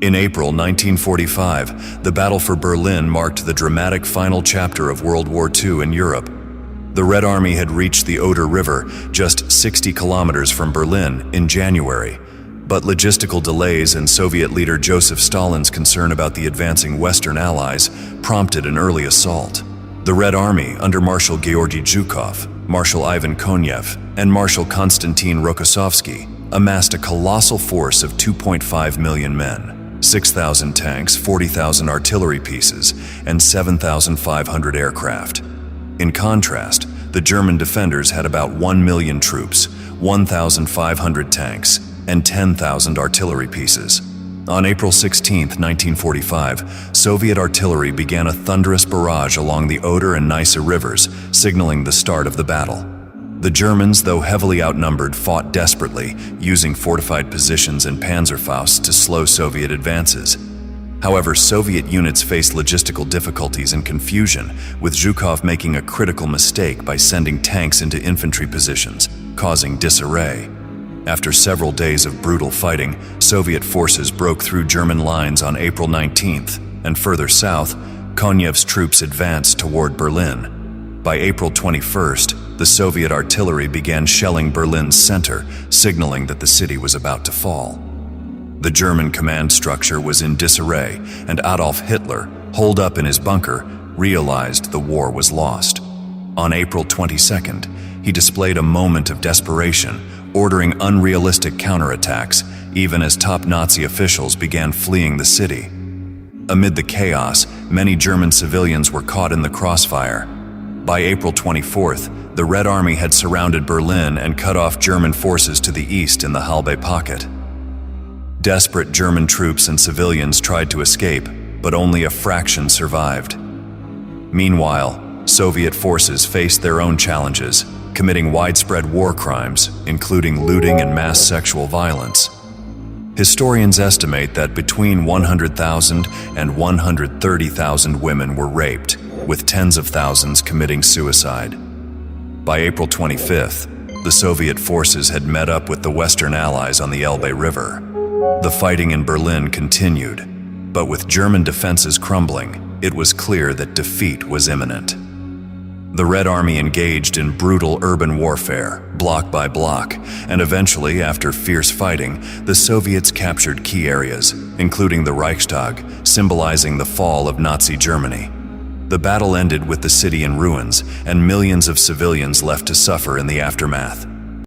In April 1945, the Battle for Berlin marked the dramatic final chapter of World War II in Europe. The Red Army had reached the Oder River, just 60 kilometers from Berlin, in January, but logistical delays and Soviet leader Joseph Stalin's concern about the advancing Western Allies prompted an early assault. The Red Army, under Marshal Georgy Zhukov, Marshal Ivan Konev, and Marshal Konstantin Rokossovsky, amassed a colossal force of 2.5 million men. 6,000 tanks, 40,000 artillery pieces, and 7,500 aircraft. In contrast, the German defenders had about 1 million troops, 1,500 tanks, and 10,000 artillery pieces. On April 16, 1945, Soviet artillery began a thunderous barrage along the Oder and Neisse rivers, signaling the start of the battle. The Germans, though heavily outnumbered, fought desperately, using fortified positions and Panzerfausts to slow Soviet advances. However, Soviet units faced logistical difficulties and confusion, with Zhukov making a critical mistake by sending tanks into infantry positions, causing disarray. After several days of brutal fighting, Soviet forces broke through German lines on April 19th, and further south, Konev's troops advanced toward Berlin. By April 21st, the Soviet artillery began shelling Berlin's center, signaling that the city was about to fall. The German command structure was in disarray, and Adolf Hitler, holed up in his bunker, realized the war was lost. On April 22nd, he displayed a moment of desperation, ordering unrealistic counterattacks, even as top Nazi officials began fleeing the city. Amid the chaos, many German civilians were caught in the crossfire. By April 24th, the Red Army had surrounded Berlin and cut off German forces to the east in the Halbe Pocket. Desperate German troops and civilians tried to escape, but only a fraction survived. Meanwhile, Soviet forces faced their own challenges, committing widespread war crimes, including looting and mass sexual violence. Historians estimate that between 100,000 and 130,000 women were raped, with tens of thousands committing suicide. By April 25th, the Soviet forces had met up with the Western Allies on the Elbe River. The fighting in Berlin continued, but with German defenses crumbling, it was clear that defeat was imminent. The Red Army engaged in brutal urban warfare, block by block, and eventually, after fierce fighting, the Soviets captured key areas, including the Reichstag, symbolizing the fall of Nazi Germany. The battle ended with the city in ruins, and millions of civilians left to suffer in the aftermath.